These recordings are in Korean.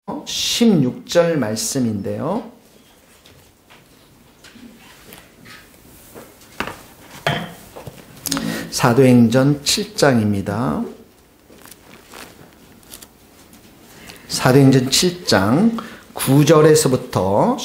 16절 말씀인데요. 사도행전 7장입니다. 사도행전 7장 9절에서부터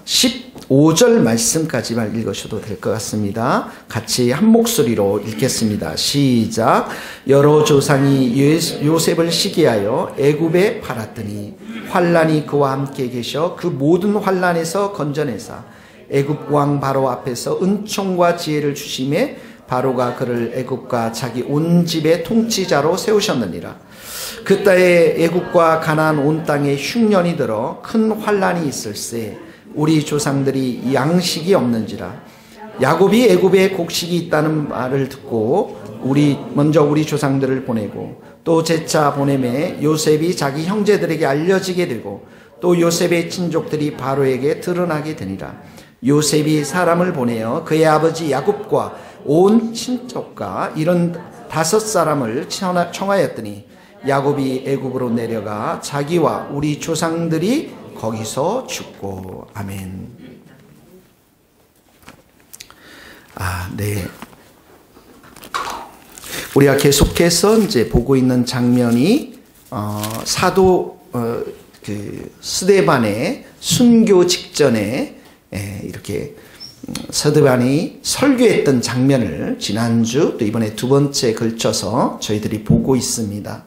15절 말씀까지만 읽으셔도 될 것 같습니다. 같이 한 목소리로 읽겠습니다. 시작. 여러 조상이 요셉을 시기하여 애굽에 팔았더니 환난이 그와 함께 계셔 그 모든 환난에서 건져내사 애굽 왕 바로 앞에서 은총과 지혜를 주심에 바로가 그를 애굽과 자기 온 집의 통치자로 세우셨느니라. 그 때에 애굽과 가나안 온 땅에 흉년이 들어 큰 환난이 있을세 우리 조상들이 양식이 없는지라. 야곱이 애굽에 곡식이 있다는 말을 듣고 먼저 우리 조상들을 보내고 또 재차 보내매 요셉이 자기 형제들에게 알려지게 되고 또 요셉의 친족들이 바로에게 드러나게 되니라. 요셉이 사람을 보내어 그의 아버지 야곱과 온 친족과 75사람을 청하였더니 야곱이 애굽으로 내려가 자기와 우리 조상들이 거기서 죽고. 아멘. 네. 우리가 계속해서 이제 보고 있는 장면이 사도 스데반의 순교 직전에 이렇게 스데반이 설교했던 장면을 지난주 또 이번에 두 번째 걸쳐서 저희들이 보고 있습니다.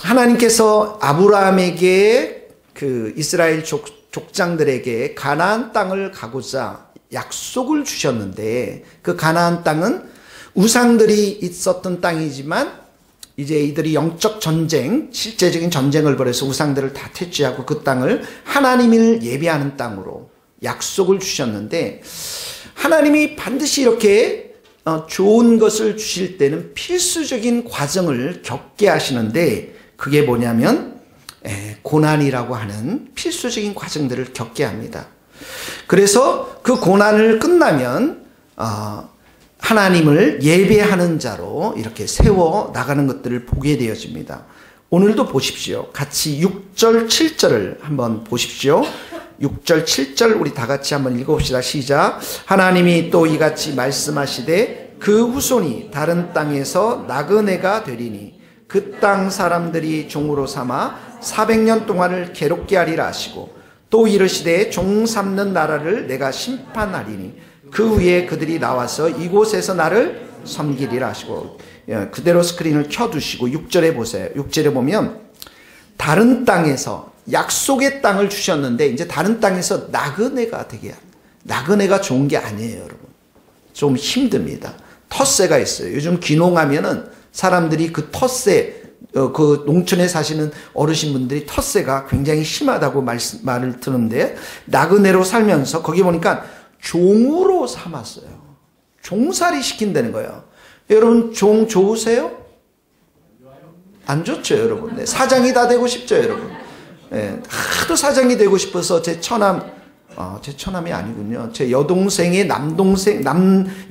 하나님께서 아브라함에게 그 이스라엘 족장들에게 가나안 땅을 가고자 약속을 주셨는데 그 가나안 땅은 우상들이 있었던 땅이지만 이제 이들이 영적 전쟁, 실제적인 전쟁을 벌여서 우상들을 다 퇴치하고 그 땅을 하나님을 예배하는 땅으로 약속을 주셨는데 하나님이 반드시 이렇게 좋은 것을 주실 때는 필수적인 과정을 겪게 하시는데 그게 뭐냐면 고난이라고 하는 필수적인 과정들을 겪게 합니다. 그래서 그 고난을 끝나면 하나님을 예배하는 자로 이렇게 세워 나가는 것들을 보게 되어집니다. 오늘도 보십시오. 같이 6절 7절을 한번 보십시오. 6절 7절 우리 다 같이 한번 읽어봅시다. 시작. 하나님이 또 이같이 말씀하시되 그 후손이 다른 땅에서 나그네가 되리니 그 땅 사람들이 종으로 삼아 400년 동안을 괴롭게 하리라 하시고 또 이르시되 종 삼는 나라를 내가 심판하리니 그 후에 그들이 나와서 이곳에서 나를 섬기리라 하시고. 그대로 스크린을 켜두시고 6절에 보세요. 6절에 보면 다른 땅에서 약속의 땅을 주셨는데 이제 다른 땅에서 나그네가 되게 합니다. 나그네가 좋은 게 아니에요, 여러분. 좀 힘듭니다. 텃세가 있어요. 요즘 귀농하면은 사람들이 그 텃세, 그 농촌에 사시는 어르신분들이 텃세가 굉장히 심하다고 말을 듣는데 나그네로 살면서 거기 보니까 종으로 삼았어요. 종살이 시킨다는 거예요. 여러분 종 좋으세요? 안 좋죠, 여러분. 네, 사장이 다 되고 싶죠, 여러분. 네, 하도 사장이 되고 싶어서 제 처남이 아니군요. 제 여동생의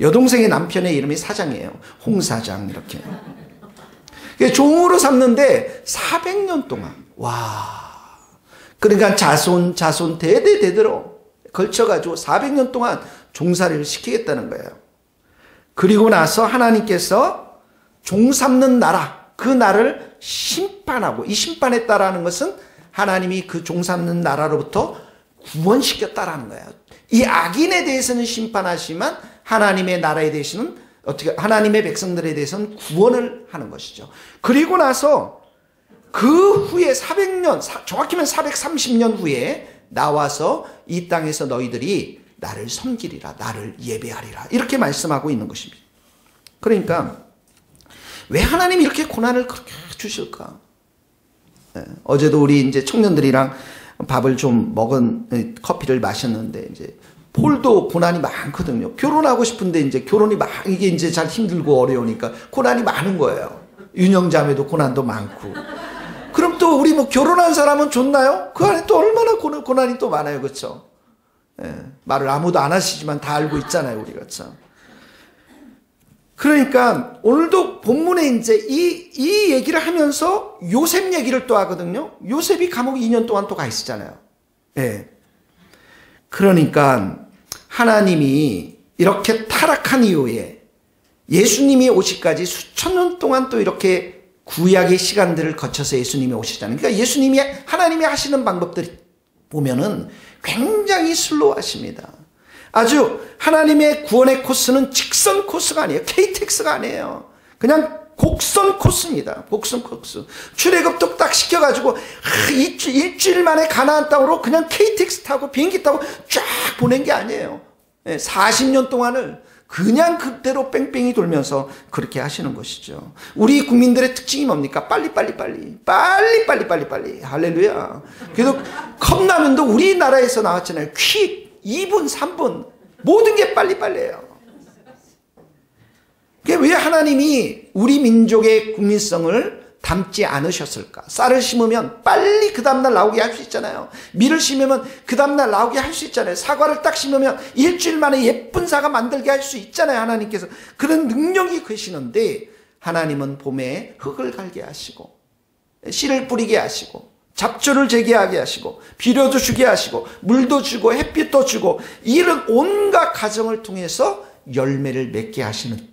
여동생의 남편의 이름이 사장이에요. 홍 사장 이렇게. 종으로 삼는데 400년 동안. 와. 그러니까 자손 대대대대로 걸쳐가지고 400년 동안 종살이를 시키겠다는 거예요. 그리고 나서 하나님께서 종 삼는 나라, 그 나라를 심판하고, 이 심판했다라는 것은 하나님이 그 종 삼는 나라로부터 구원시켰다라는 거예요. 이 악인에 대해서는 심판하시지만 하나님의 나라에 대해서는 하나님의 백성들에 대해서는 구원을 하는 것이죠. 그리고 나서 그 후에 400년, 정확히는 430년 후에 나와서 이 땅에서 너희들이 나를 섬기리라, 나를 예배하리라, 이렇게 말씀하고 있는 것입니다. 그러니까 왜 하나님이 이렇게 고난을 그렇게 주실까? 어제도 우리 이제 청년들이랑 밥을 좀 먹은, 커피를 마셨는데 이제 폴도 고난이 많거든요. 결혼하고 싶은데 이제 결혼이 이게 이제 잘 힘들고 어려우니까 고난이 많은 거예요. 윤영자매도 고난도 많고. 그럼 또 우리 결혼한 사람은 좋나요? 그 안에 또 얼마나 고난이 또 많아요. 그렇죠? 말을 아무도 안 하시지만 다 알고 있잖아요, 우리가 참. 그러니까 오늘도 본문에 이제 이 얘기를 하면서 요셉 얘기를 또 하거든요. 요셉이 감옥에 2년 동안 또 가 있었잖아요. 예. 그러니까 하나님이 이렇게 타락한 이후에 예수님이 오시기까지 수천 년 동안 또 이렇게 구약의 시간들을 거쳐서 예수님이 오시잖아요. 그러니까 예수님이 하나님이 하시는 방법들이 보면은 굉장히 슬로우하십니다. 아주 하나님의 구원의 코스는 직선 코스가 아니에요. KTX가 아니에요. 그냥 곡선 코스입니다. 곡선 코스. 출애굽도 딱 시켜가지고 일주일 만에 가나안 땅으로 그냥 KTX 타고 비행기 타고 쫙 보낸 게 아니에요. 40년 동안을 그냥 그대로 뺑뺑이 돌면서 그렇게 하시는 것이죠. 우리 국민들의 특징이 뭡니까? 빨리. 할렐루야. 그래서 컵라면도 우리나라에서 나왔잖아요. 퀵 2분 3분 모든 게 빨리예요. 왜 하나님이 우리 민족의 국민성을 담지 않으셨을까? 쌀을 심으면 빨리 그 다음날 나오게 할 수 있잖아요. 밀을 심으면 그 다음날 나오게 할 수 있잖아요. 사과를 딱 심으면 일주일 만에 예쁜 사과 만들게 할 수 있잖아요. 하나님께서 그런 능력이 계시는데 하나님은 봄에 흙을 갈게 하시고 씨를 뿌리게 하시고 잡초를 재게하게 하시고 비료도 주게 하시고 물도 주고 햇빛도 주고 이런 온갖 과정을 통해서 열매를 맺게 하시는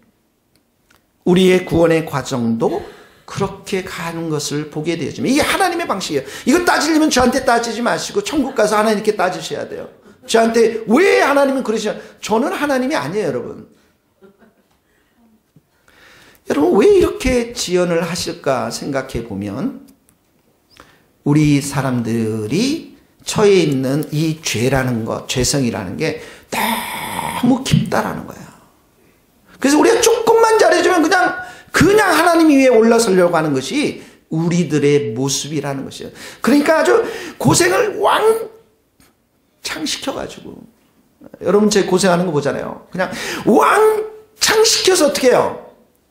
우리의 구원의 과정도 그렇게 가는 것을 보게 되지만 이게 하나님의 방식이에요. 이거 따지려면 저한테 따지지 마시고 천국 가서 하나님께 따지셔야 돼요. 저한테 왜 하나님은 그러시냐? 저는 하나님이 아니에요, 여러분. 여러분 왜 이렇게 지연을 하실까 생각해 보면 우리 사람들이 처해 있는 이 죄라는 것, 죄성이라는 게 너무 깊다라는 거예요. 그래서 우리가 조금만 잘해주면 그냥 하나님 위에 올라서려고 하는 것이 우리들의 모습이라는 것이에요. 그러니까 아주 고생을 왕창 시켜가지고 여러분 제 고생하는 거 보잖아요. 그냥 왕창 시켜서 어떻게 해요?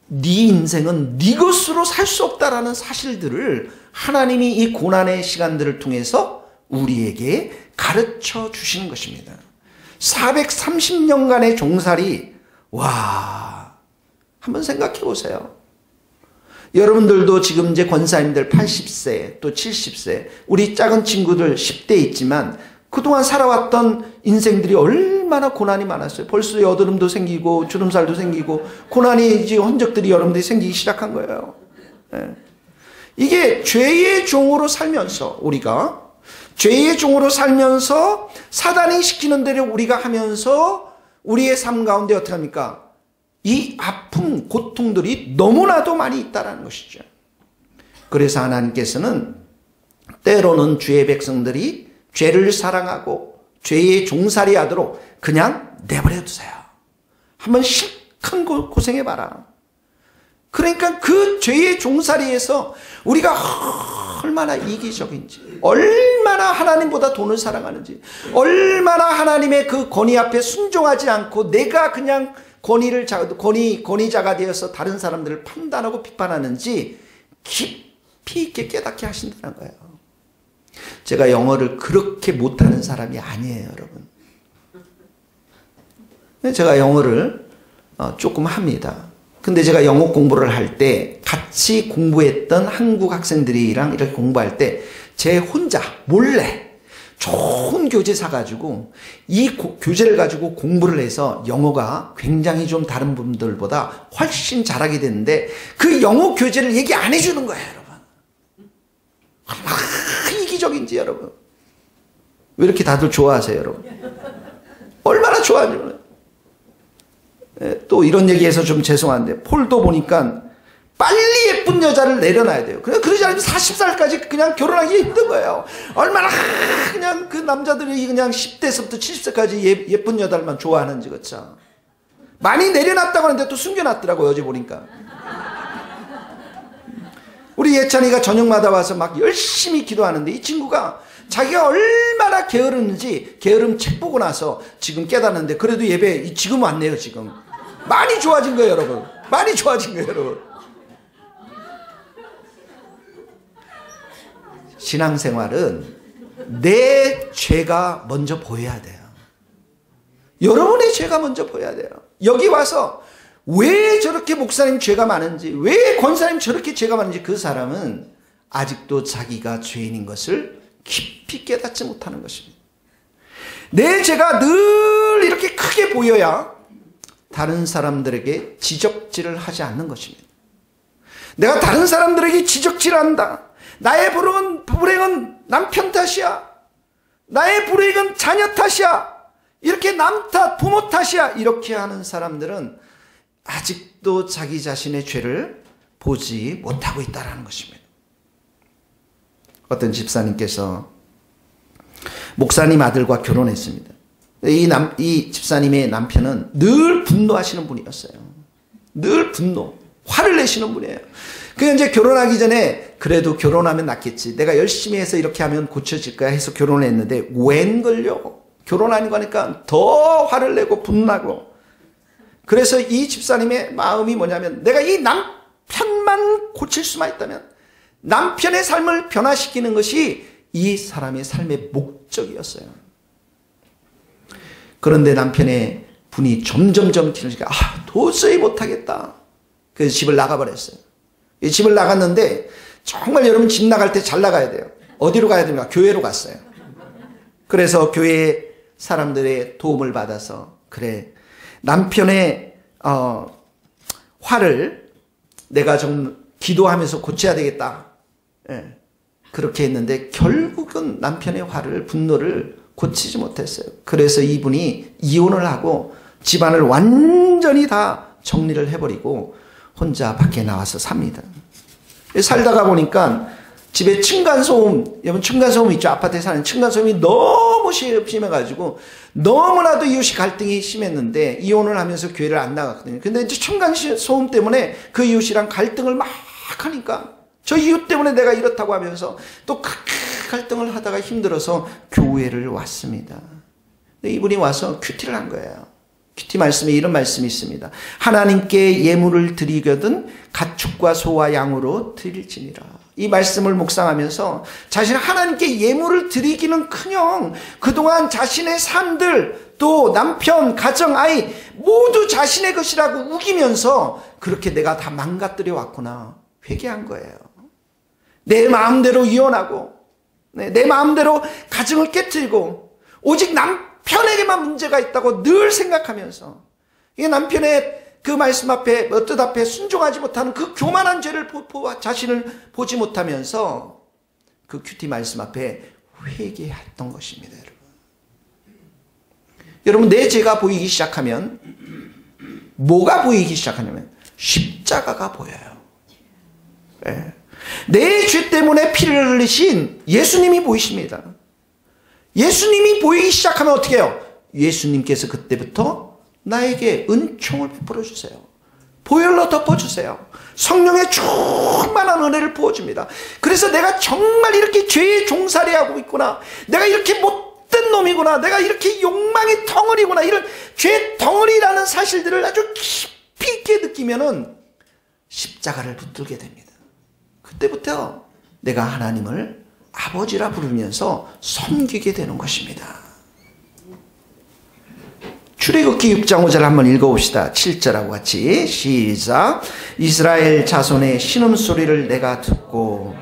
네 인생은 네 것으로 살 수 없다라는 사실들을 하나님이 이 고난의 시간들을 통해서 우리에게 가르쳐 주시는 것입니다. 430년간의 종살이 한번 생각해 보세요. 여러분들도 지금 이제 권사님들 80세 또 70세 우리 작은 친구들 10대 있지만 그동안 살아왔던 인생들이 얼마나 고난이 많았어요. 벌써 여드름도 생기고 주름살도 생기고 고난이 이제 흔적들이 여러분들이 생기기 시작한 거예요. 이게 죄의 종으로 살면서 우리가 죄의 종으로 살면서 사단이 시키는 대로 우리가 하면서 우리의 삶 가운데 어떻게 합니까? 이 아픔, 고통들이 너무나도 많이 있다는 것이죠. 그래서 하나님께서는 때로는 주의 백성들이 죄를 사랑하고 죄의 종살이 하도록 그냥 내버려 두세요. 한번 실컷 고생해봐라. 그러니까 그 죄의 종살이에서 우리가 얼마나 이기적인지, 얼마나 하나님보다 돈을 사랑하는지, 얼마나 하나님의 그 권위 앞에 순종하지 않고 내가 그냥 권위자가 되어서 다른 사람들을 판단하고 비판하는지 깊이 있게 깨닫게 하신다는 거예요. 제가 영어를 그렇게 못하는 사람이 아니에요, 여러분. 제가 영어를 조금 합니다. 근데 제가 영어 공부를 할 때 같이 공부했던 한국 학생들이랑 이렇게 공부할 때 제 혼자 몰래 좋은 교재 사가지고 이 교재를 가지고 공부를 해서 영어가 굉장히 좀 다른 분들보다 훨씬 잘하게 됐는데 그 영어 교재를 얘기 안 해주는 거예요, 여러분. 얼마나 이기적인지 여러분. 왜 이렇게 다들 좋아하세요, 여러분? 얼마나 좋아하는지 몰라요. 또 이런 얘기해서 좀 죄송한데 폴도 보니까 빨리 예쁜 여자를 내려놔야 돼요. 그러지 않으면 40살까지 그냥 결혼하기 힘든 거예요. 얼마나 그냥 그 남자들이 그냥 10대서부터 70세까지 예쁜 여자들만 좋아하는지, 그렇죠? 많이 내려놨다고 하는데 또 숨겨놨더라고요, 어제 보니까. 우리 예찬이가 저녁마다 와서 막 열심히 기도하는데 이 친구가 자기가 얼마나 게으르는지 게으름 책 보고 나서 지금 깨닫는데 그래도 예배 지금 왔네요, 지금. 많이 좋아진 거예요, 여러분. 많이 좋아진 거예요, 여러분. 신앙생활은 내 죄가 먼저 보여야 돼요. 여러분의 죄가 먼저 보여야 돼요. 여기 와서 왜 저렇게 목사님 죄가 많은지, 왜 권사님 저렇게 죄가 많은지 그 사람은 아직도 자기가 죄인인 것을 깊이 깨닫지 못하는 것입니다. 내 죄가 늘 이렇게 크게 보여야 다른 사람들에게 지적질을 하지 않는 것입니다. 내가 다른 사람들에게 지적질한다. 나의 불행은 남편 탓이야. 나의 불행은 자녀 탓이야. 이렇게 남 탓, 부모 탓이야. 이렇게 하는 사람들은 아직도 자기 자신의 죄를 보지 못하고 있다는 것입니다. 어떤 집사님께서 목사님 아들과 결혼했습니다. 이 집사님의 남편은 늘 분노하시는 분이었어요. 늘 화를 내시는 분이에요. 그 이제 결혼하기 전에 그래도 결혼하면 낫겠지. 내가 열심히 해서 이렇게 하면 고쳐질 거야 해서 결혼을 했는데 웬걸요? 결혼하는 거니까 더 화를 내고 분나고. 그래서 이 집사님의 마음이 뭐냐면 내가 이 남편만 고칠 수만 있다면 남편의 삶을 변화시키는 것이 이 사람의 삶의 목적이었어요. 그런데 남편의 분이 점점점 튀니까 도저히 못하겠다. 그래서 집을 나가버렸어요. 이 집을 나갔는데 정말 여러분 집 나갈 때 잘 나가야 돼요. 어디로 가야 됩니까? 교회로 갔어요. 그래서 교회 사람들의 도움을 받아서 그래 남편의 화를 내가 좀 기도하면서 고쳐야 되겠다. 예. 그렇게 했는데 결국은 남편의 화를 분노를 고치지 못했어요. 그래서 이분이 이혼을 하고 집안을 완전히 다 정리를 해버리고 혼자 밖에 나와서 삽니다. 살다가 보니까 집에 층간소음, 여러분 층간소음 있죠? 아파트에 사는 층간소음이 너무 심해가지고 너무나도 이웃이 갈등이 심했는데 이혼을 하면서 교회를 안 나갔거든요. 근데 이제 층간소음 때문에 그 이웃이랑 갈등을 막 하니까 저 이웃 때문에 내가 이렇다고 하면서 또 그렇게 갈등을 하다가 힘들어서 교회를 왔습니다. 근데 이분이 와서 큐티를 한 거예요. 큐티 말씀에 이런 말씀이 있습니다. 하나님께 예물을 드리거든 가축과 소와 양으로 드릴지니라. 이 말씀을 묵상하면서 자신 하나님께 예물을 드리기는커녕 그동안 자신의 삶들 또 남편, 가정, 아이 모두 자신의 것이라고 우기면서 그렇게 내가 다 망가뜨려 왔구나 회개한 거예요. 내 마음대로 이혼하고 내 마음대로 가정을 깨뜨리고 오직 남편에게만 문제가 있다고 늘 생각하면서 이 남편의 그 말씀 앞에 뜻 앞에 순종하지 못하는 그 교만한 죄를 자신을 보지 못하면서 그 큐티 말씀 앞에 회개했던 것입니다. 여러분 내 죄가 보이기 시작하면 뭐가 보이기 시작하냐면 십자가가 보여요. 네. 내 죄 때문에 피를 흘리신 예수님이 보이십니다. 예수님이 보이기 시작하면 어떻게 해요? 예수님께서 그때부터 나에게 은총을 베풀어 주세요. 보혈로 덮어주세요. 성령의 충만한 은혜를 부어줍니다. 그래서 내가 정말 이렇게 죄의 종살이하고 있구나. 내가 이렇게 못된 놈이구나. 내가 이렇게 욕망의 덩어리구나. 이런 죄의 덩어리라는 사실들을 아주 깊이 있게 느끼면은 십자가를 붙들게 됩니다. 그때부터 내가 하나님을 아버지라 부르면서 섬기게 되는 것입니다. 출애굽기 6장 5절 한번 읽어봅시다. 7절하고 같이 시작. 이스라엘 자손의 신음소리를 내가 듣고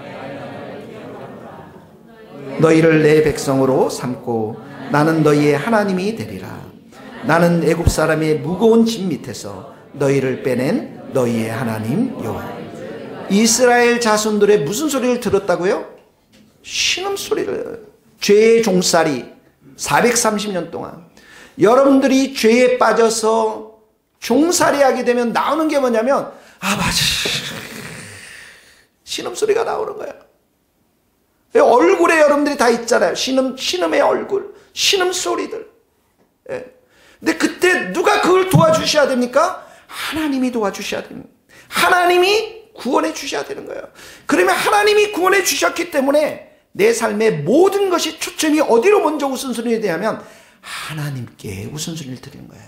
너희를 내 백성으로 삼고 나는 너희의 하나님이 되리라. 나는 애굽 사람의 무거운 짐 밑에서 너희를 빼낸 너희의 하나님 여호와. 이스라엘 자손들의 무슨 소리를 들었다고요? 신음소리를. 죄의 종살이 430년 동안 여러분들이 죄에 빠져서 종살이하게 되면 나오는 게 뭐냐면 맞아 신음소리가 나오는 거야. 얼굴에 여러분들이 다 있잖아요. 신음의 얼굴, 신음소리들. 예. 근데 그때 누가 그걸 도와주셔야 됩니까? 하나님이 도와주셔야 됩니다. 하나님이 구원해 주셔야 되는 거예요. 그러면 하나님이 구원해 주셨기 때문에 내 삶의 모든 것이 초점이 어디로 먼저 우선순위에 대하면 하나님께 우선순위를 드리는 거예요.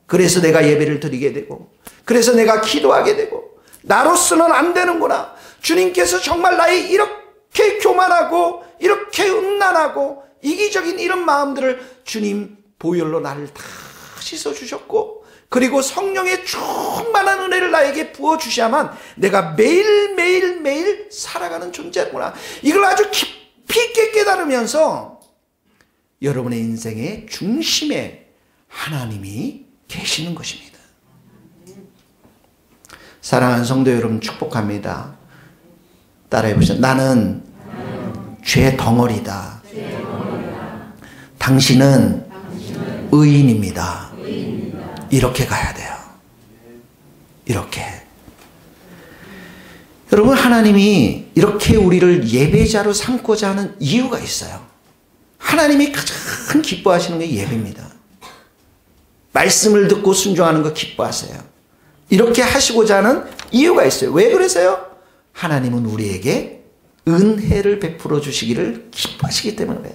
그래서 내가 예배를 드리게 되고 그래서 내가 기도하게 되고 나로서는 안 되는구나. 주님께서 정말 나의 이렇게 교만하고 이렇게 음란하고 이기적인 이런 마음들을 주님 보혈로 나를 다 씻어주셨고 그리고 성령의 충만한 은혜를 나에게 부어주셔야만 내가 매일매일 살아가는 존재구나. 이걸 아주 깊이 있게 깨달으면서 여러분의 인생의 중심에 하나님이 계시는 것입니다. 사랑하는 성도 여러분, 축복합니다. 따라해보시죠. 나는 죄 덩어리다. 당신은 의인입니다. 이렇게 가야 돼요. 이렇게. 여러분, 하나님이 이렇게 우리를 예배자로 삼고자 하는 이유가 있어요. 하나님이 가장 기뻐하시는 게 예배입니다. 말씀을 듣고 순종하는 거 기뻐하세요. 이렇게 하시고자 하는 이유가 있어요. 왜 그러세요? 하나님은 우리에게 은혜를 베풀어 주시기를 기뻐하시기 때문에 그래요.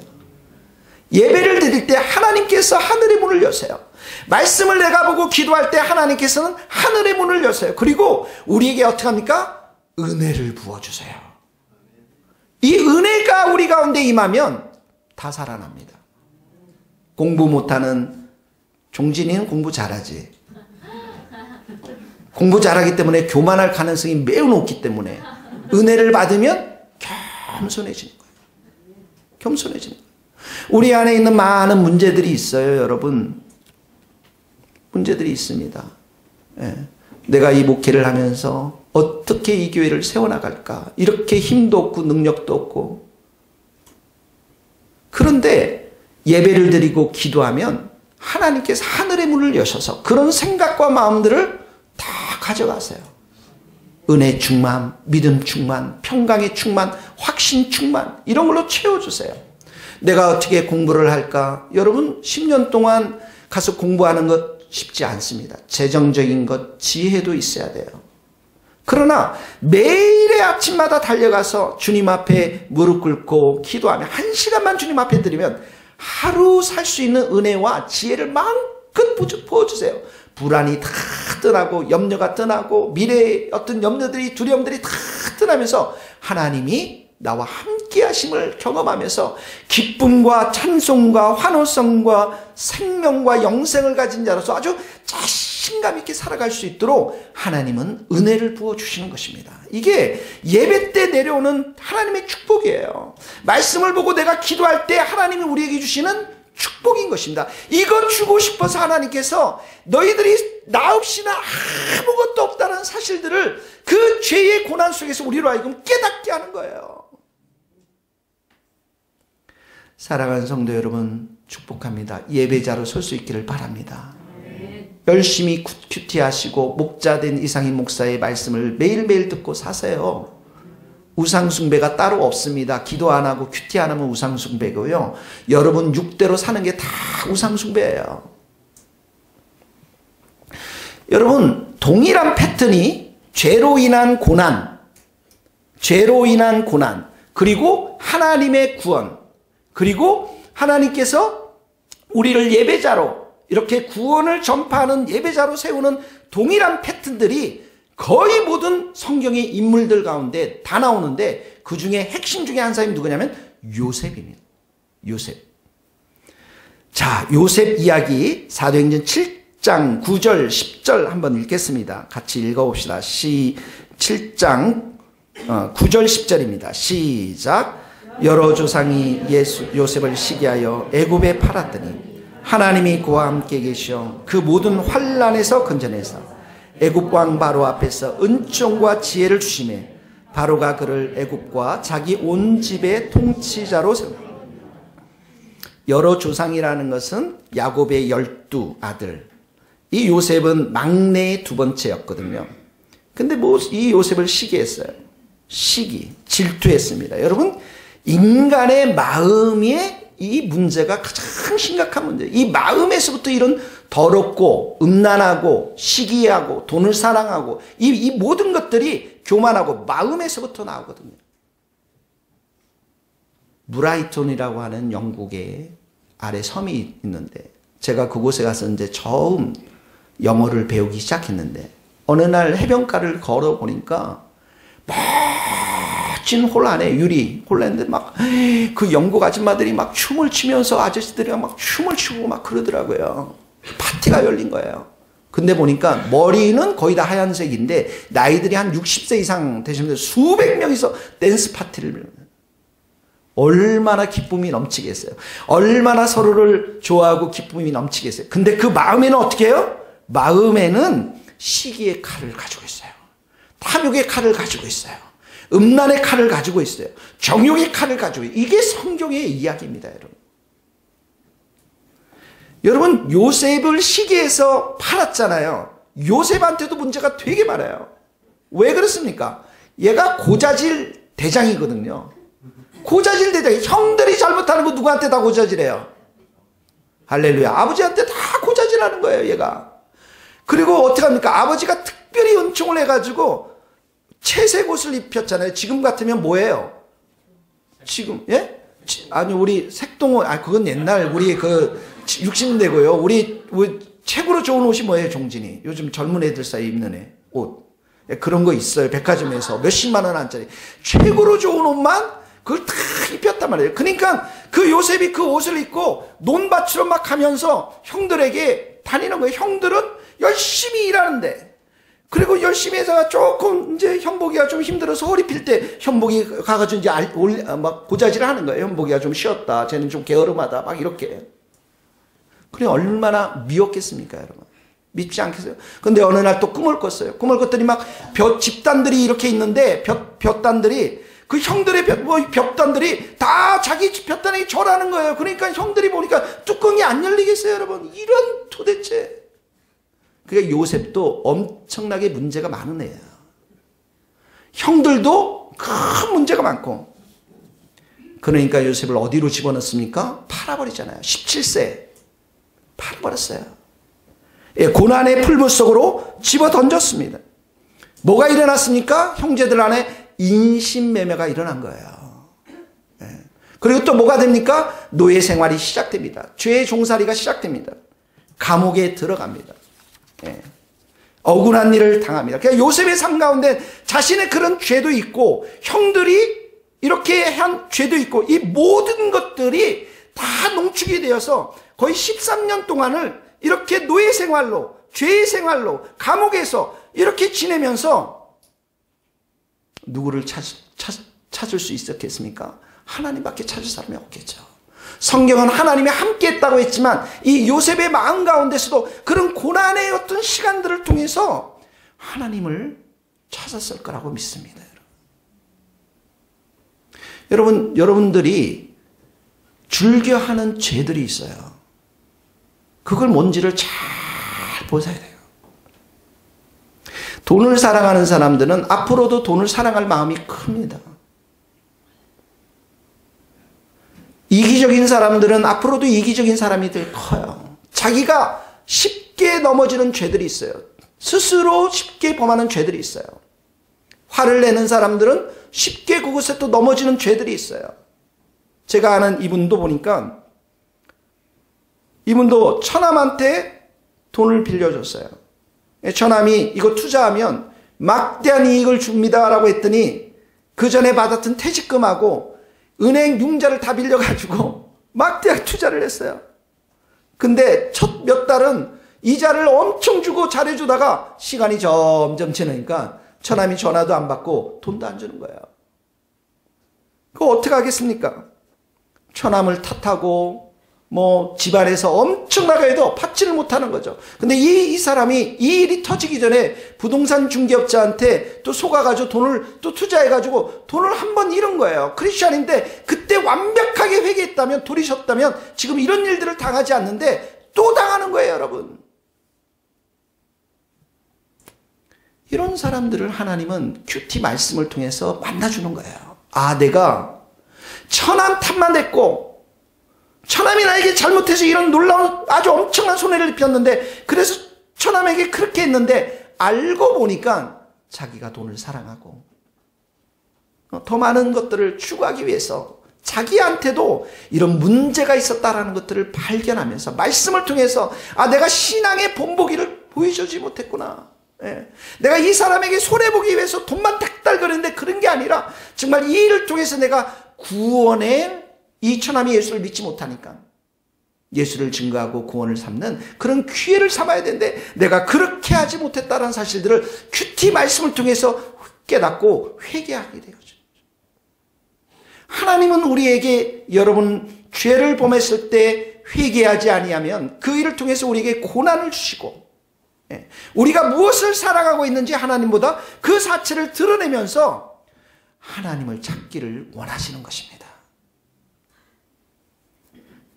예배를 드릴 때 하나님께서 하늘의 문을 여세요. 말씀을 내가 보고 기도할 때 하나님께서는 하늘의 문을 여세요. 그리고 우리에게 어떻게 합니까? 은혜를 부어주세요. 이 은혜가 우리 가운데 임하면 다 살아납니다. 공부 못하는 종진이는 공부 잘하지. 공부 잘하기 때문에 교만할 가능성이 매우 높기 때문에 은혜를 받으면 겸손해지는 거예요. 겸손해지는 거예요. 우리 안에 있는 많은 문제들이 있어요, 여러분. 문제들이 있습니다. 예. 내가 이 목회를 하면서 어떻게 이 교회를 세워나갈까? 이렇게 힘도 없고 능력도 없고. 그런데 예배를 드리고 기도하면 하나님께서 하늘의 문을 여셔서 그런 생각과 마음들을 다 가져가세요. 은혜 충만, 믿음 충만, 평강의 충만, 확신 충만, 이런 걸로 채워주세요. 내가 어떻게 공부를 할까? 여러분, 10년 동안 가서 공부하는 것 쉽지 않습니다. 재정적인 것, 지혜도 있어야 돼요. 그러나 매일의 아침마다 달려가서 주님 앞에 무릎 꿇고 기도하며 1시간만 주님 앞에 드리면 하루 살 수 있는 은혜와 지혜를 마음껏 부어주세요. 불안이 다 떠나고 염려가 떠나고 미래의 어떤 염려들이 두려움들이 다 떠나면서 하나님이 나와 함께 하심을 경험하면서 기쁨과 찬송과 환호성과 생명과 영생을 가진 자로서 아주 자신감 있게 살아갈 수 있도록 하나님은 은혜를 부어주시는 것입니다. 이게 예배 때 내려오는 하나님의 축복이에요. 말씀을 보고 내가 기도할 때 하나님이 우리에게 주시는 축복인 것입니다. 이거 주고 싶어서 하나님께서 너희들이 나 없이는 아무것도 없다는 사실들을 그 죄의 고난 속에서 우리로 하여금 깨닫게 하는 거예요. 사랑하는 성도 여러분, 축복합니다. 예배자로 설 수 있기를 바랍니다. 열심히 큐티하시고 목자된 이상희 목사의 말씀을 매일매일 듣고 사세요. 우상숭배가 따로 없습니다. 기도 안 하고 큐티 안 하면 우상숭배고요. 여러분 육대로 사는 게 다 우상숭배예요. 여러분, 동일한 패턴이 죄로 인한 고난, 그리고 하나님의 구원, 그리고 하나님께서 우리를 예배자로 이렇게 구원을 전파하는 예배자로 세우는 동일한 패턴들이 거의 모든 성경의 인물들 가운데 다 나오는데 그 중에 핵심 중에 한 사람이 누구냐면 요셉입니다. 요셉. 자, 요셉 이야기 사도행전 7장 9절 10절 한번 읽겠습니다. 같이 읽어봅시다. 7장 9절 10절입니다. 시작. 여러 조상이 요셉을 시기하여 애굽에 팔았더니 하나님이 그와 함께 계시어 그 모든 환난에서 건져내사 애굽 왕 바로 앞에서 은총과 지혜를 주시매 바로가 그를 애굽과 자기 온 집의 통치자로 세우고. 여러 조상이라는 것은 야곱의 12아들. 이 요셉은 막내의 두 번째였거든요. 근데 이 요셉을 시기했어요. 질투했습니다. 여러분, 인간의 마음에 이 문제가 가장 심각한 문제예요. 이 마음에서부터 이런 더럽고 음란하고 시기하고 돈을 사랑하고 이 모든 것들이 교만하고 마음에서부터 나오거든요. 브라이톤이라고 하는 영국의 아래 섬이 있는데 제가 그곳에 가서 이제 처음 영어를 배우기 시작했는데 어느 날 해변가를 걸어보니까 멋진 홀 안에 유리 홀랜드 막 그 영국 아줌마들이 막 춤을 추면서 아저씨들이 막 춤을 추고 막 그러더라고요. 파티가 열린 거예요. 근데 보니까 머리는 거의 다 하얀색인데 나이들이 한 60세 이상 되시면 수백 명이서 댄스 파티를 얼마나 기쁨이 넘치겠어요. 얼마나 서로를 좋아하고 기쁨이 넘치겠어요. 근데 그 마음에는 어떻게 해요? 마음에는 시기의 칼을 가지고 있어요. 탐욕의 칼을 가지고 있어요. 음란의 칼을 가지고 있어요. 정욕의 칼을 가지고 있어요. 이게 성경의 이야기입니다, 여러분. 여러분, 요셉을 시기에서 팔았잖아요. 요셉한테도 문제가 되게 많아요. 왜 그렇습니까? 얘가 고자질 대장이거든요. 고자질 대장. 형들이 잘못하는 거 누구한테 다 고자질해요? 할렐루야. 아버지한테 다 고자질하는 거예요, 얘가. 그리고 어떻게 합니까? 아버지가 특별히 은총을 해가지고 채색 옷을 입혔잖아요. 지금 같으면 뭐예요? 지금, 예? 아니, 우리 색동옷, 그건 옛날, 우리 60대고요. 우리 최고로 좋은 옷이 뭐예요, 종진이? 요즘 젊은 애들 사이 입는 옷. 예, 그런 거 있어요. 백화점에서. 몇십만 원 한짜리. 최고로 좋은 옷만 그걸 다 입혔단 말이에요. 그러니까 그 요셉이 그 옷을 입고 논밭으로 막 가면서 형들에게 다니는 거예요. 형들은 열심히 일하는데. 그리고 열심히 해서 조금 이제 현복이가 좀 힘들어서 허리 필 때 현복이 가가지고 이제 막 고자질을 하는 거예요. 현복이가 좀 쉬었다. 쟤는 좀 게으름하다. 막 이렇게. 그래, 얼마나 미웠겠습니까, 여러분? 밉지 않겠어요? 근데 어느 날 또 꿈을 꿨어요. 꿈을 꿨더니 막 볕집단들이 이렇게 있는데, 볕단들이, 그 형들의 볕단들이 다 자기 볕단에게 절하는 거예요. 그러니까 형들이 보니까 뚜껑이 안 열리겠어요, 여러분? 이런 도대체. 그러니까 요셉도 엄청나게 문제가 많은 애예요. 형들도 큰 문제가 많고. 그러니까 요셉을 어디로 집어넣습니까? 팔아버리잖아요. 17세. 팔아버렸어요. 예, 고난의 풀무 속으로 집어 던졌습니다. 뭐가 일어났습니까? 형제들 안에 인신매매가 일어난 거예요. 예. 그리고 또 뭐가 됩니까? 노예 생활이 시작됩니다. 죄의 종살이가 시작됩니다. 감옥에 들어갑니다. 예. 억울한 일을 당합니다. 그러니까 요셉의 삶 가운데 자신의 그런 죄도 있고 형들이 이렇게 한 죄도 있고 이 모든 것들이 다 농축이 되어서 거의 13년 동안을 이렇게 노예 생활로, 죄의 생활로, 감옥에서 이렇게 지내면서 누구를 찾을 수 있었겠습니까? 하나님밖에 찾을 사람이 없겠죠. 성경은 하나님이 함께 했다고 했지만 이 요셉의 마음 가운데서도 그런 고난의 어떤 시간들을 통해서 하나님을 찾았을 거라고 믿습니다. 여러분들이 즐겨하는 죄들이 있어요. 그걸 뭔지를 잘 보셔야 돼요. 돈을 사랑하는 사람들은 앞으로도 돈을 사랑할 마음이 큽니다. 이기적인 사람들은 앞으로도 이기적인 사람이 될 커요. 자기가 쉽게 넘어지는 죄들이 있어요. 스스로 쉽게 범하는 죄들이 있어요. 화를 내는 사람들은 쉽게 그곳에 또 넘어지는 죄들이 있어요. 제가 아는 이분도 보니까 이분도 처남한테 돈을 빌려줬어요. 처남이 이거 투자하면 막대한 이익을 줍니다라고 했더니 그 전에 받았던 퇴직금하고 은행 융자를 다 빌려가지고 막대하게 투자를 했어요. 근데 첫 몇 달은 이자를 엄청 주고 잘해주다가 시간이 점점 지나니까 처남이 전화도 안 받고 돈도 안 주는 거예요. 그거 어떻게 하겠습니까? 처남을 탓하고 뭐 집안에서 엄청나게 해도 받지를 못하는 거죠. 근데 이 사람이 이 일이 터지기 전에 부동산 중개업자한테 또 속아가지고 돈을 또 투자해가지고 돈을 한 번 잃은 거예요. 크리스찬인데 그때 완벽하게 회개했다면 돌이셨다면 지금 이런 일들을 당하지 않는데 또 당하는 거예요, 여러분. 이런 사람들을 하나님은 큐티 말씀을 통해서 만나주는 거예요. 아, 내가 처남 탓만 했고 처남이 나에게 잘못해서 이런 놀라운 아주 엄청난 손해를 입혔는데 그래서 처남에게 그렇게 했는데 알고 보니까 자기가 돈을 사랑하고 더 많은 것들을 추구하기 위해서 자기한테도 이런 문제가 있었다라는 것들을 발견하면서 말씀을 통해서 아, 내가 신앙의 본보기를 보여주지 못했구나. 예. 내가 이 사람에게 손해보기 위해서 돈만 닥달거리는데 그런 게 아니라 정말 이 일을 통해서 내가 구원의 이 처남이 예수를 믿지 못하니까 예수를 증거하고 구원을 삼는 그런 기회를 삼아야 되는데 내가 그렇게 하지 못했다는 사실들을 큐티 말씀을 통해서 깨닫고 회개하게 되어져. 하나님은 우리에게 여러분 죄를 범했을 때 회개하지 아니하면 그 일을 통해서 우리에게 고난을 주시고 우리가 무엇을 살아가고 있는지 하나님보다 그 사실을 드러내면서 하나님을 찾기를 원하시는 것입니다.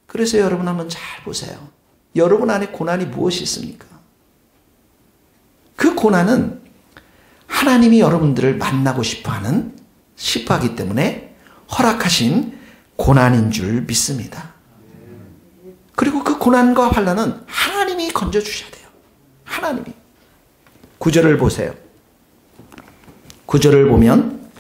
그래서 여러분 한번 잘 보세요. 여러분 안에 고난이 무엇이 있습니까? 그 고난은 하나님이 여러분들을 만나고 싶어하기 때문에 허락하신 고난인 줄 믿습니다. 그리고 그 고난과 환난은 하나님이 건져주셔야 돼요. 하나님이. 9절을 보세요. 9절을 보면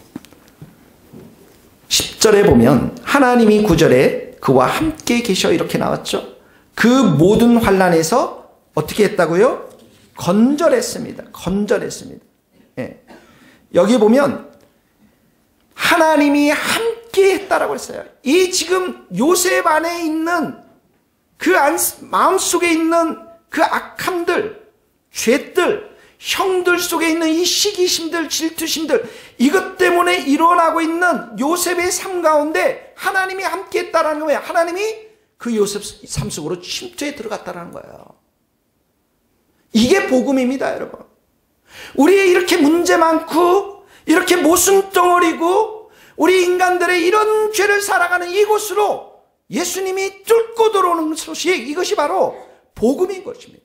10절에 보면 하나님이 9절에 그와 함께 계셔 이렇게 나왔죠. 그 모든 환난에서 어떻게 했다고요? 건져냈습니다. 건져냈습니다. 예. 여기 보면 하나님이 함께 했다라고 했어요. 이 지금 요셉 안에 있는 그 마음속에 있는 그 악함들, 죄들, 형들 속에 있는 이 시기심들, 질투심들, 이것 때문에 일어나고 있는 요셉의 삶 가운데 하나님이 함께 했다라는 거예요. 하나님이 그 요셉 삶 속으로 침투해 들어갔다라는 거예요. 이게 복음입니다, 여러분. 우리의 이렇게 문제 많고 이렇게 모순덩어리고 우리 인간들의 이런 죄를 살아가는 이곳으로 예수님이 뚫고 들어오는 소식, 이것이 바로 복음인 것입니다.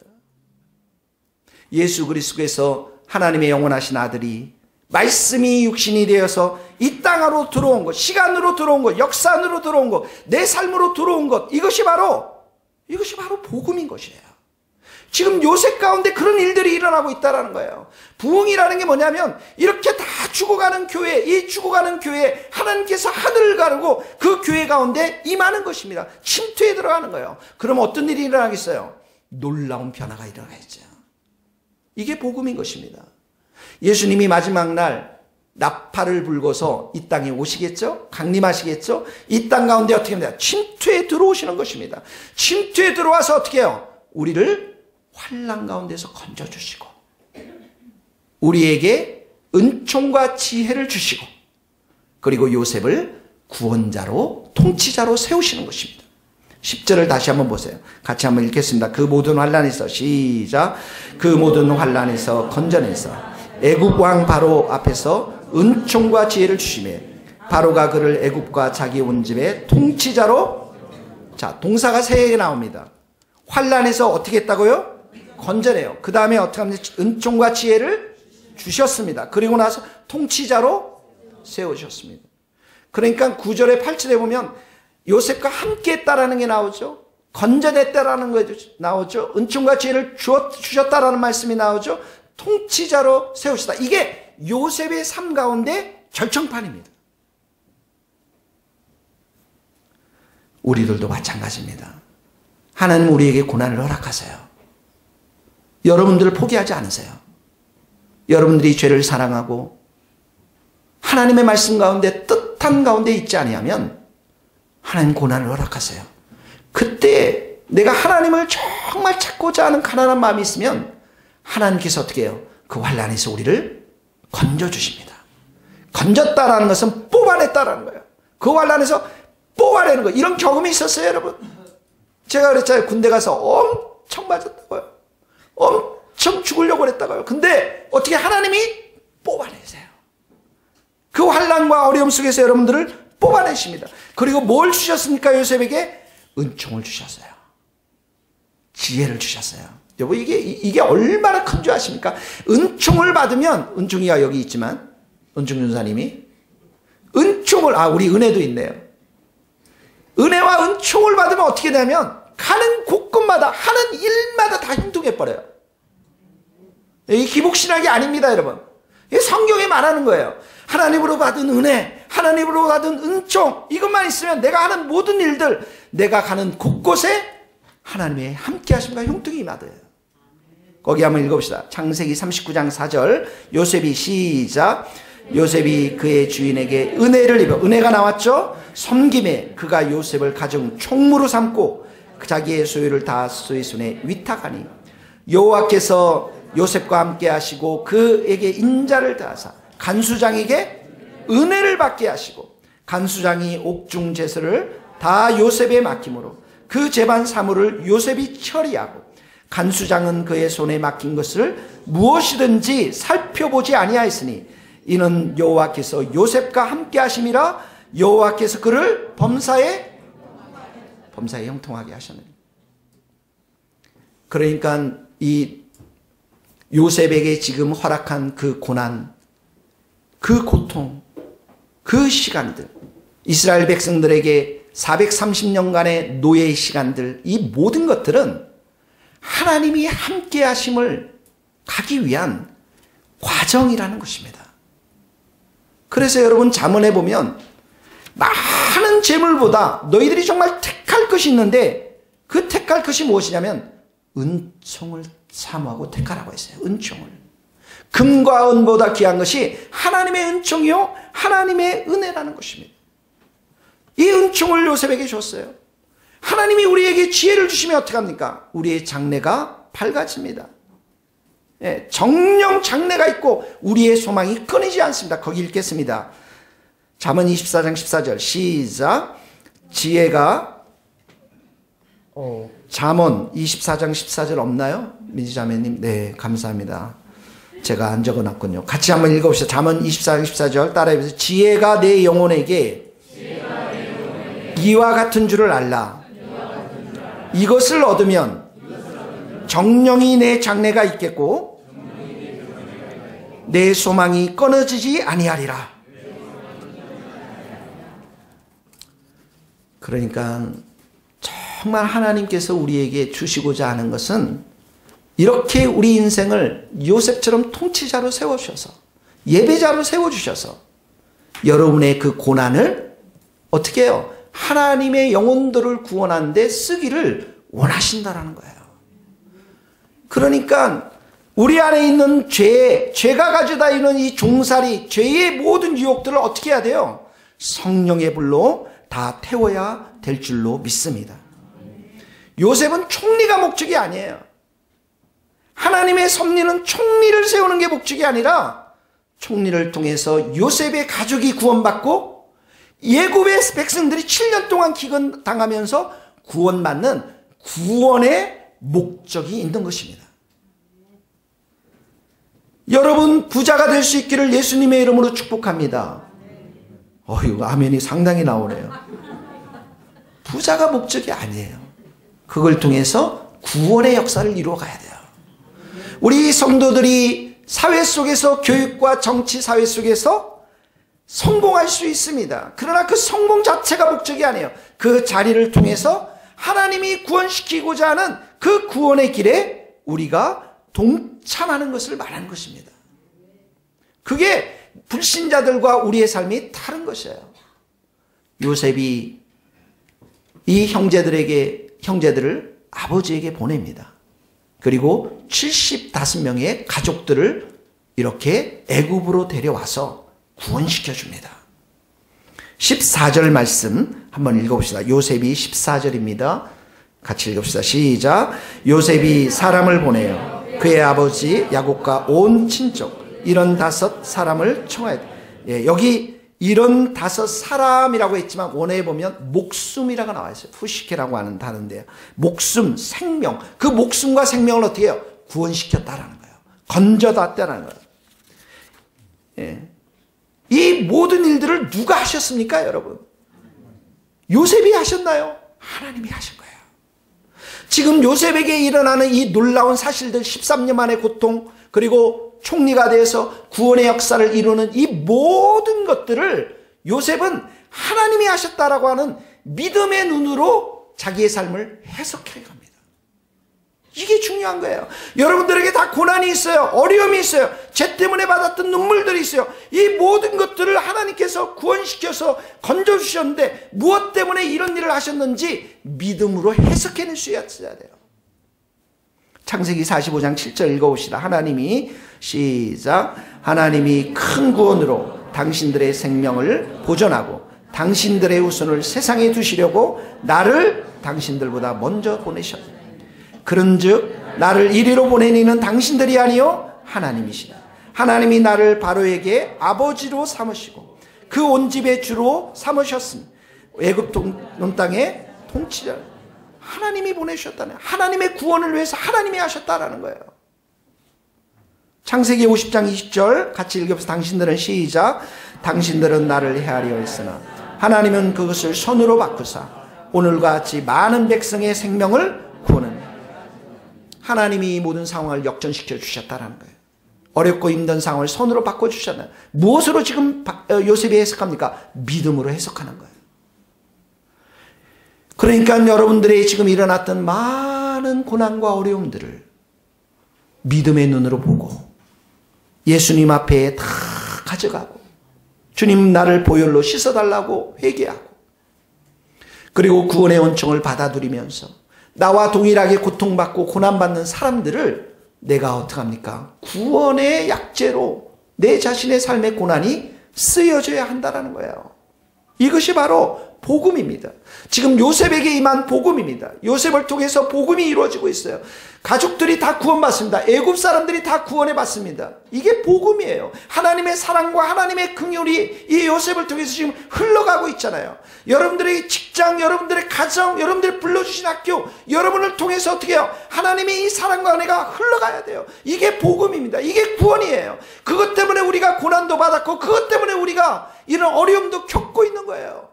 예수 그리스도께서 하나님의 영원하신 아들이 말씀이 육신이 되어서 이 땅으로 들어온 것, 시간으로 들어온 것, 역사 안으로 들어온 것, 내 삶으로 들어온 것, 이것이 바로 복음인 것이에요. 지금 요셉 가운데 그런 일들이 일어나고 있다는 거예요. 부흥이라는 게 뭐냐면 이렇게 다 죽어가는 교회, 이 죽어가는 교회에 하나님께서 하늘을 가르고 그 교회 가운데 임하는 것입니다. 침투에 들어가는 거예요. 그럼 어떤 일이 일어나겠어요? 놀라운 변화가 일어나겠죠. 이게 복음인 것입니다. 예수님이 마지막 날 나팔을 불고서 이 땅에 오시겠죠? 강림하시겠죠? 이 땅 가운데 어떻게 합니까? 침투에 들어오시는 것입니다. 침투에 들어와서 어떻게 해요? 우리를 환난 가운데서 건져주시고 우리에게 은총과 지혜를 주시고 그리고 요셉을 구원자로 통치자로 세우시는 것입니다. 10절을 다시 한번 보세요. 같이 한번 읽겠습니다. 그 모든 환난에서 시작. 그 모든 환난에서 건져내서 애굽 왕 바로 앞에서 은총과 지혜를 주시며 바로가 그를 애굽과 자기 온 집의 통치자로 자 동사가 세 개 나옵니다. 환난에서 어떻게 했다고요? 건져내요. 그 다음에 어떻게 하면 은총과 지혜를 주셨습니다. 그리고 나서 통치자로 세우셨습니다. 그러니까 9절에 8절에 보면 요셉과 함께 했다라는 게 나오죠. 건져냈다라는 거 나오죠. 은총과 지혜를 주셨다라는 말씀이 나오죠. 통치자로 세우시다. 이게 요셉의 삶 가운데 절정판입니다. 우리들도 마찬가지입니다. 하나님 우리에게 고난을 허락하세요. 여러분들을 포기하지 않으세요. 여러분들이 죄를 사랑하고 하나님의 말씀 가운데 뜻한 가운데 있지 아니하면 하나님 고난을 허락하세요. 그때 내가 하나님을 정말 찾고자 하는 가난한 마음이 있으면 하나님께서 어떻게 해요? 그 환난에서 우리를 건져주십니다. 건졌다라는 것은 뽑아냈다라는 거예요. 그 환난에서 뽑아내는 거예요. 이런 경험이 있었어요, 여러분. 제가 그랬잖아요. 군대 가서 엄청 맞았다고요. 엄청 죽으려고 그랬다고요. 근데 어떻게 하나님이 뽑아내세요. 그 환난과 어려움 속에서 여러분들을 뽑아내십니다. 그리고 뭘 주셨습니까? 요셉에게 은총을 주셨어요. 지혜를 주셨어요. 여러분 이게 얼마나 큰 줄 아십니까? 은총을 받으면 은총이가 여기 있지만 은총 전사님이 은총을 우리 은혜도 있네요. 은혜와 은총을 받으면 어떻게 되냐면 가는 곳곳마다 하는 일마다 다 힘둥해 버려요. 이 기복신학이 아닙니다, 여러분. 이게 성경에 말하는 거예요. 하나님으로 받은 은혜, 하나님으로 받은 은총, 이것만 있으면 내가 하는 모든 일들, 내가 가는 곳곳에 하나님의 함께 하심과 형통이 임하더요. 거기 한번 읽어봅시다. 창세기 39장 4절 요셉이 시작. 요셉이 그의 주인에게 은혜를 입어, 은혜가 나왔죠. 섬김에 그가 요셉을 가정 총무로 삼고 자기의 소유를 다 그의 손에 위탁하니 여호와께서 요셉과 함께 하시고 그에게 인자를 다하사 간수장에게 은혜를 받게 하시고 간수장이 옥중 제사를 다 요셉에 맡김으로 그 제반 사물을 요셉이 처리하고 간수장은 그의 손에 맡긴 것을 무엇이든지 살펴보지 아니하였으니 이는 여호와께서 요셉과 함께 하심이라 여호와께서 그를 범사에 형통하게 하셨느니라. 그러니까 이 요셉에게 지금 허락한 그 고난, 그 고통, 그 시간들, 이스라엘 백성들에게 430년간의 노예의 시간들, 이 모든 것들은 하나님이 함께 하심을 가기 위한 과정이라는 것입니다. 그래서 여러분 잠언에 보면 많은 재물보다 너희들이 정말 택할 것이 있는데 그 택할 것이 무엇이냐면 은총을 사모하고 택하라고 했어요. 은총을. 금과 은보다 귀한 것이 하나님의 은총이요 하나님의 은혜라는 것입니다. 이 은총을 요셉에게 줬어요. 하나님이 우리에게 지혜를 주시면 어떻게 합니까? 우리의 장래가 밝아집니다. 예, 정령 장래가 있고 우리의 소망이 끊이지 않습니다. 거기 읽겠습니다. 잠언 24장 14절 시작. 지혜가 잠언 24장 14절 없나요? 민지자매님. 네, 감사합니다. 제가 안 적어놨군요. 같이 한번 읽어봅시다. 잠언 24장 14절 따라해보세요. 지혜가 내 영혼에게 이와 같은 줄을 알라. 이것을 얻으면 정령이 내 장래가 있겠고 내 소망이 끊어지지 아니하리라. 그러니까 정말 하나님께서 우리에게 주시고자 하는 것은 이렇게 우리 인생을 요셉처럼 통치자로 세워주셔서 예배자로 세워주셔서 여러분의 그 고난을 어떻게 해요? 하나님의 영혼들을 구원하는 데 쓰기를 원하신다라는 거예요. 그러니까 우리 안에 있는 죄가 가져다 있는 이 종살이, 죄의 모든 유혹들을 어떻게 해야 돼요? 성령의 불로 다 태워야 될 줄로 믿습니다. 요셉은 총리가 목적이 아니에요. 하나님의 섭리는 총리를 세우는 게 목적이 아니라 총리를 통해서 요셉의 가족이 구원받고 예굽의 백성들이 7년 동안 기근당하면서 구원받는 구원의 목적이 있는 것입니다. 여러분 부자가 될 수 있기를 예수님의 이름으로 축복합니다. 어휴, 아멘이 상당히 나오네요. 부자가 목적이 아니에요. 그걸 통해서 구원의 역사를 이루어가야 돼요. 우리 성도들이 사회 속에서 교육과 정치 사회 속에서 성공할 수 있습니다. 그러나 그 성공 자체가 목적이 아니에요. 그 자리를 통해서 하나님이 구원시키고자 하는 그 구원의 길에 우리가 동참하는 것을 말하는 것입니다. 그게 불신자들과 우리의 삶이 다른 것이에요. 요셉이 이 형제들을 아버지에게 보냅니다. 그리고 75명의 가족들을 이렇게 애굽으로 데려와서 구원시켜 줍니다. 14절 말씀 한번 읽어봅시다. 요셉이 14절입니다. 같이 읽읍시다. 시작. 요셉이 사람을 보내어 그의 아버지 야곱과 온 친족 75사람을 청하였다. 예, 여기 75사람이라고 했지만 원어에 보면 목숨이라고 나와 있어요. 푸시케라고 하는 단어인데요. 목숨, 생명. 그 목숨과 생명을 어떻게 해요? 구원시켰다라는 거예요. 건져놨다라는 거예요. 예. 이 모든 일들을 누가 하셨습니까, 여러분? 요셉이 하셨나요? 하나님이 하신 거예요. 지금 요셉에게 일어나는 이 놀라운 사실들, 13년 만의 고통, 그리고 총리가 돼서 구원의 역사를 이루는 이 모든 것들을 요셉은 하나님이 하셨다라고 하는 믿음의 눈으로 자기의 삶을 해석해 갑니다. 이게 중요한 거예요. 여러분들에게 다 고난이 있어요. 어려움이 있어요. 죄 때문에 받았던 눈물들이 있어요. 이 모든 것들을 하나님께서 구원시켜서 건져주셨는데 무엇 때문에 이런 일을 하셨는지 믿음으로 해석해낼 수 있어야 돼요. 창세기 45장 7절 읽어봅시다. 하나님이 시작. 하나님이 큰 구원으로 당신들의 생명을 보존하고 당신들의 후손을 세상에 두시려고 나를 당신들보다 먼저 보내셨다. 그런즉 나를 이리로 보낸 이는 당신들이 아니요 하나님이시다. 하나님이 나를 바로에게 아버지로 삼으시고 그 온 집의 주로 삼으셨으니 애굽 온 땅의 통치자 하나님이 보내셨다네. 하나님의 구원을 위해서 하나님이 하셨다라는 거예요. 창세기 50장 20절 같이 읽어보세요. 당신들은 시작. 당신들은 나를 헤아려 했으나 하나님은 그것을 선으로 바꾸사 오늘과 같이 많은 백성의 생명을 구원하는 하나님이 이 모든 상황을 역전시켜 주셨다라는 거예요. 어렵고 힘든 상황을 선으로 바꿔주셨나요? 무엇으로 지금 요셉이 해석합니까? 믿음으로 해석하는 거예요. 그러니까 여러분들의 지금 일어났던 많은 고난과 어려움들을 믿음의 눈으로 보고 예수님 앞에 다 가져가고 주님 나를 보혈로 씻어달라고 회개하고 그리고 구원의 원청을 받아들이면서 나와 동일하게 고통받고 고난받는 사람들을 내가 어떻게 합니까? 구원의 약재로 내 자신의 삶의 고난이 쓰여져야 한다는 거예요. 이것이 바로 복음입니다. 지금 요셉에게 임한 복음입니다. 요셉을 통해서 복음이 이루어지고 있어요. 가족들이 다 구원받습니다. 애굽 사람들이 다 구원해 받습니다. 이게 복음이에요. 하나님의 사랑과 하나님의 긍휼이 이 요셉을 통해서 지금 흘러가고 있잖아요. 여러분들의 직장, 여러분들의 가정, 여러분들이 불러주신 학교, 여러분을 통해서 어떻게 해요? 하나님의 이 사랑과 은혜가 흘러가야 돼요. 이게 복음입니다. 이게 구원이에요. 그것 때문에 우리가 고난도 받았고 그것 때문에 우리가 이런 어려움도 겪고 있는 거예요.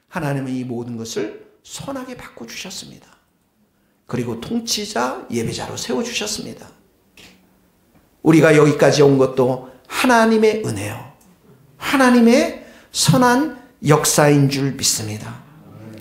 하나님은 이 모든 것을 선하게 바꿔주셨습니다. 그리고 통치자, 예배자로 세워주셨습니다. 우리가 여기까지 온 것도 하나님의 은혜요. 하나님의 선한 역사인 줄 믿습니다.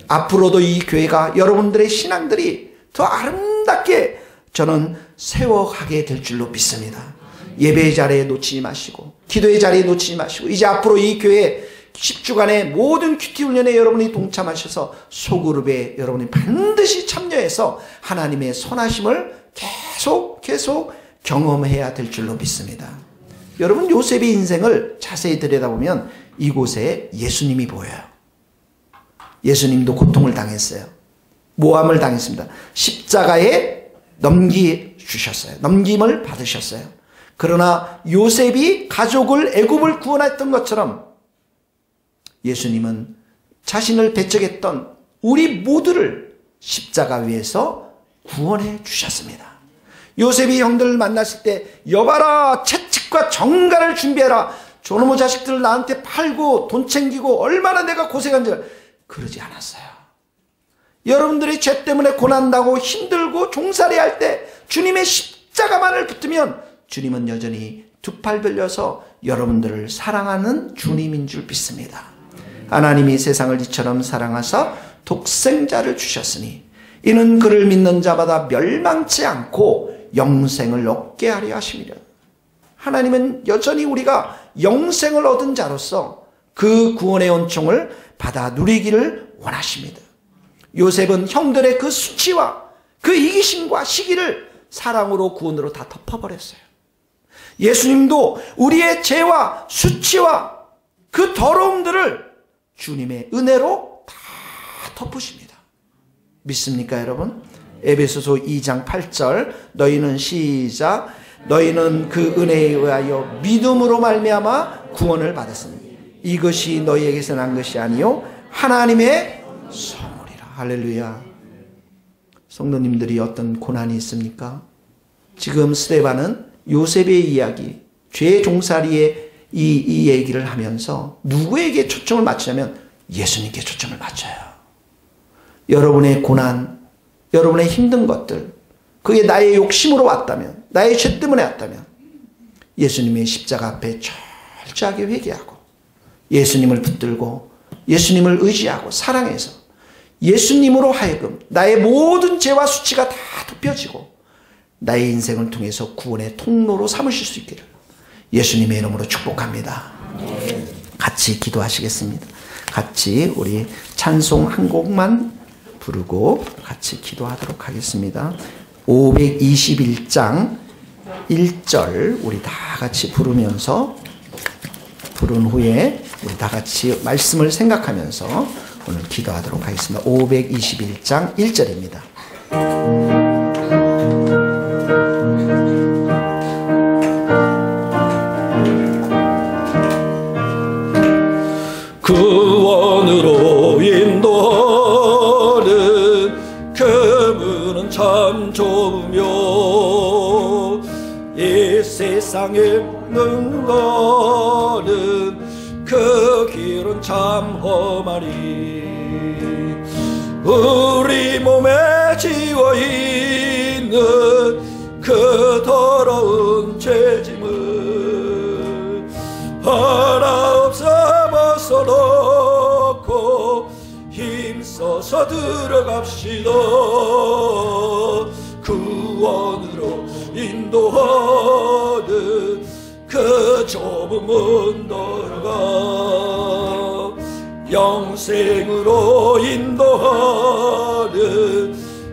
앞으로도 이 교회가 여러분들의 신앙들이 더 아름답게 저는 세워가게 될 줄로 믿습니다. 예배의 자리에 놓치지 마시고 기도의 자리에 놓치지 마시고 이제 앞으로 이 교회 10주간의 모든 큐티 훈련에 여러분이 동참하셔서 소그룹에 여러분이 반드시 참여해서 하나님의 선하심을 계속 경험해야 될 줄로 믿습니다. 여러분 요셉의 인생을 자세히 들여다보면 이곳에 예수님이 보여요. 예수님도 고통을 당했어요. 모함을 당했습니다. 십자가에 넘기주셨어요. 넘김을 받으셨어요. 그러나 요셉이 가족을 애굽을 구원했던 것처럼 예수님은 자신을 배척했던 우리 모두를 십자가 위에서 구원해 주셨습니다. 요셉이 형들을 만났을 때 여봐라 채찍과 정갈을 준비해라. 저놈의 자식들을 나한테 팔고 돈 챙기고 얼마나 내가 고생한지 그러지 않았어요. 여러분들이 죄 때문에 고난당하고 힘들고 종살이 할 때 주님의 십자가만을 붙들면 주님은 여전히 두 팔 벌려서 여러분들을 사랑하는 주님인 줄 믿습니다. 하나님이 세상을 이처럼 사랑하사 독생자를 주셨으니 이는 그를 믿는 자마다 멸망치 않고 영생을 얻게 하려 하심이라. 하나님은 여전히 우리가 영생을 얻은 자로서 그 구원의恩총을 받아 누리기를 원하십니다. 요셉은 형들의 그 수치와 그 이기심과 시기를 사랑으로 구원으로 다 덮어버렸어요. 예수님도 우리의 죄와 수치와 그 더러움들을 주님의 은혜로 다 덮으십니다. 믿습니까 여러분? 에베소서 2장 8절 너희는 시작 너희는 그 은혜에 의하여 믿음으로 말미암아 구원을 받았으니 이것이 너희에게서 난 것이 아니요 하나님의 선물이라. 할렐루야. 성도님들이 어떤 고난이 있습니까? 지금 스데반은 요셉의 이야기 죄 종살이의 이 얘기를 하면서 누구에게 초점을 맞추냐면 예수님께 초점을 맞춰요. 여러분의 고난, 여러분의 힘든 것들 그게 나의 욕심으로 왔다면 나의 죄 때문에 왔다면 예수님의 십자가 앞에 철저하게 회개하고 예수님을 붙들고 예수님을 의지하고 사랑해서 예수님으로 하여금 나의 모든 죄와 수치가 다 덮여지고 나의 인생을 통해서 구원의 통로로 삼으실 수 있기를 예수님의 이름으로 축복합니다. 같이 기도하시겠습니다. 같이 우리 찬송 한 곡만 부르고 같이 기도하도록 하겠습니다. 521장 1절 우리 다 같이 부르면서 부른 후에 우리 다 같이 말씀을 생각하면서 오늘 기도하도록 하겠습니다. 521장 1절입니다. 구원으로 인도하는 그 문은 참 좁으며 이 세상에 능가는 그 길은 참 험하니 우리 몸에 지워있는 그 더러운 죄짐을 하나 없어 벗어놓고 힘써서 들어갑시다. 구원으로 인도하는 그 좁은 문 들어가 영생으로 인도하는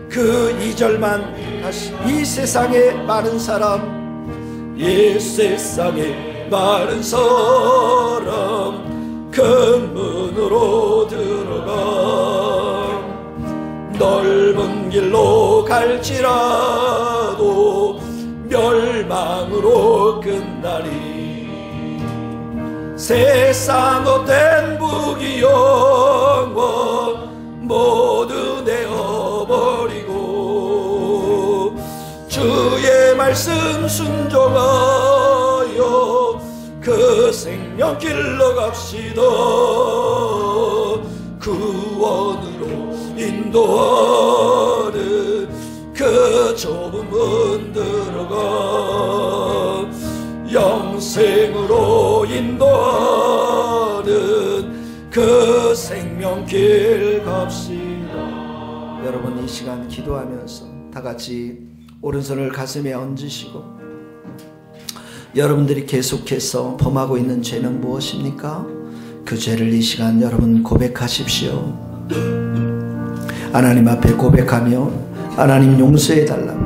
그 2절만 다시 이 세상에 많은 사람 이 세상에 많은 사람 큰 문으로 들어가 넓은 길로 갈지라도 멸망으로 끝나리 세상 헛된 부귀영화 모두 내어버리고 주의 말씀 순종하여 그 생명길로 갑시다. 구원으로 인도하는 그 좁은 문 들어가 영생으로 인도하는 그 생명길 갑시다. 여러분 이 시간 기도하면서 다 같이 오른손을 가슴에 얹으시고 여러분들이 계속해서 범하고 있는 죄는 무엇입니까? 그 죄를 이 시간 여러분 고백하십시오. 하나님 앞에 고백하며 하나님 용서해 달라고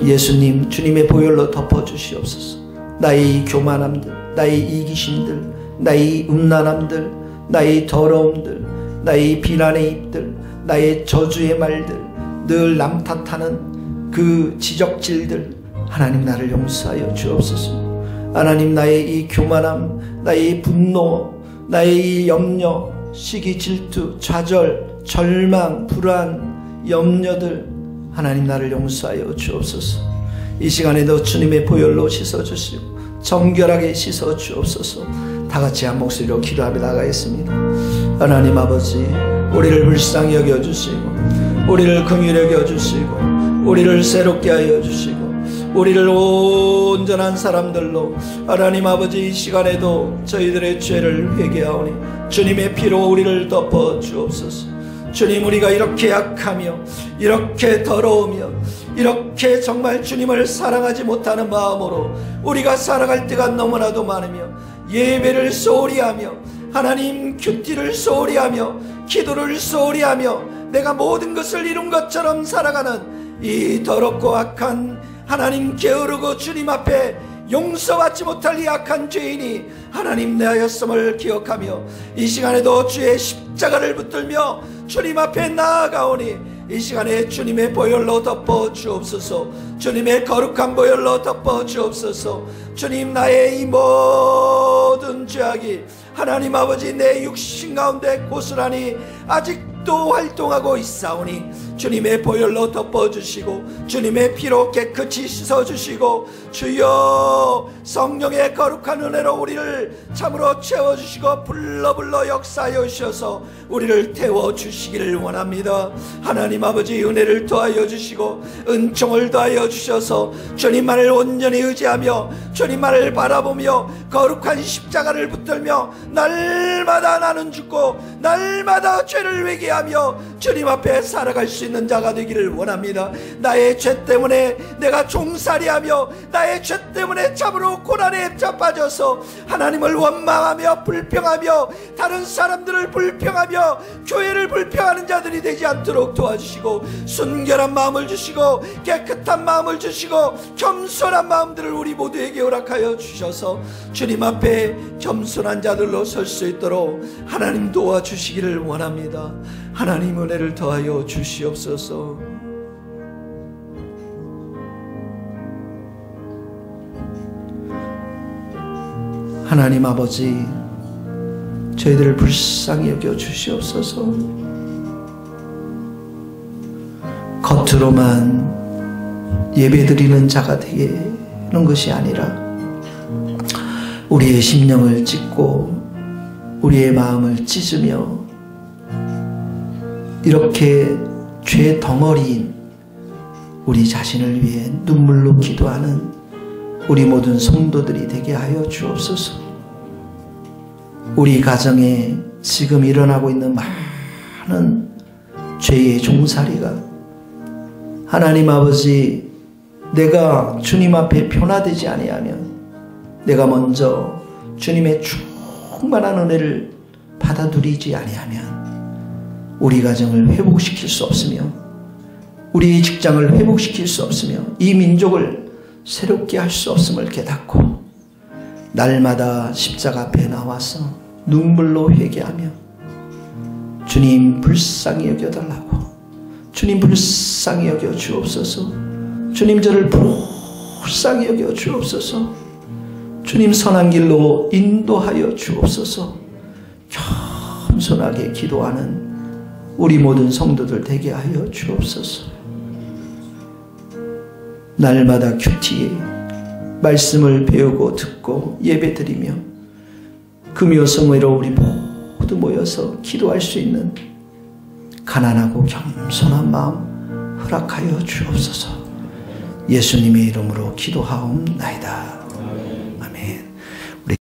예수님 주님의 보혈로 덮어주시옵소서. 나의 교만함들, 나의 이기심들, 나의 음란함들, 나의 더러움들, 나의 비난의 입들, 나의 저주의 말들, 늘 남 탓하는 그 지적질들 하나님 나를 용서하여 주옵소서. 하나님 나의 이 교만함, 나의 분노, 나의 이 염려, 시기, 질투, 좌절, 절망, 불안, 염려들 하나님 나를 용서하여 주옵소서. 이 시간에도 주님의 보혈로 씻어주시고 정결하게 씻어 주옵소서. 다같이 한 목소리로 기도하며 나가겠습니다. 하나님 아버지 우리를 불쌍히 여겨주시고 우리를 긍휼히 여겨주시고 우리를 새롭게 하여 주시고 우리를 온전한 사람들로 하나님 아버지 이 시간에도 저희들의 죄를 회개하오니 주님의 피로 우리를 덮어 주옵소서. 주님 우리가 이렇게 약하며 이렇게 더러우며 이렇게 정말 주님을 사랑하지 못하는 마음으로 우리가 살아갈 때가 너무나도 많으며 예배를 소홀히 하며 하나님 큐티를 소홀히 하며 기도를 소홀히 하며 내가 모든 것을 이룬 것처럼 살아가는 이 더럽고 악한 하나님 게으르고 주님 앞에 용서받지 못할 이 악한 죄인이 하나님 내하였음을 기억하며 이 시간에도 주의 십자가를 붙들며 주님 앞에 나아가오니 이 시간에 주님의 보혈로 덮어 주옵소서. 주님의 거룩한 보혈로 덮어 주옵소서. 주님 나의 이 모든 죄악이 하나님 아버지 내 육신 가운데 고스란히 아직도 활동하고 있사오니 주님의 보혈로 덮어주시고 주님의 피로 깨끗이 씻어주시고 주여 성령의 거룩한 은혜로 우리를 참으로 채워주시고 불러 역사하여 주셔서 우리를 태워주시기를 원합니다. 하나님 아버지 은혜를 더하여 주시고 은총을 더하여 주셔서 주님만을 온전히 의지하며 주님만을 바라보며 거룩한 십자가를 붙들며 날마다 나는 죽고 날마다 죄를 회개하며 주님 앞에 살아갈 수 있는 자가 되기를 원합니다. 나의 죄 때문에 내가 종살이하며 나의 죄 때문에 참으로 고난에 빠져서 하나님을 원망하며 불평하며 다른 사람들을 불평하며 교회를 불평하는 자들이 되지 않도록 도와주시고 순결한 마음을 주시고 깨끗한 마음을 주시고 겸손한 마음들을 우리 모두에게 허락하여 주셔서 주님 앞에 겸손한 자들로 설 수 있도록 하나님 도와주시기를 원합니다. 하나님 은혜를 더하여 주시옵소서. 하나님 아버지, 저희들을 불쌍히 여겨 주시옵소서. 겉으로만 예배드리는 자가 되는 것이 아니라 우리의 심령을 찢고 우리의 마음을 찢으며 이렇게 죄 덩어리인 우리 자신을 위해 눈물로 기도하는 우리 모든 성도들이 되게 하여 주옵소서. 우리 가정에 지금 일어나고 있는 많은 죄의 종살이가 하나님 아버지, 내가 주님 앞에 변화되지 아니하면, 내가 먼저 주님의 충만한 은혜를 받아 누리지 아니하면 우리 가정을 회복시킬 수 없으며 우리 직장을 회복시킬 수 없으며 이 민족을 새롭게 할 수 없음을 깨닫고 날마다 십자가 앞에 나와서 눈물로 회개하며 주님 불쌍히 여겨달라고, 주님 불쌍히 여겨 주옵소서. 주님 저를 불쌍히 여겨 주옵소서. 주님 선한 길로 인도하여 주옵소서. 겸손하게 기도하는 우리 모든 성도들 되게 하여 주옵소서. 날마다 큐티에 말씀을 배우고 듣고 예배드리며 금요성회로 우리 모두 모여서 기도할 수 있는 가난하고 겸손한 마음 허락하여 주옵소서. 예수님의 이름으로 기도하옵나이다.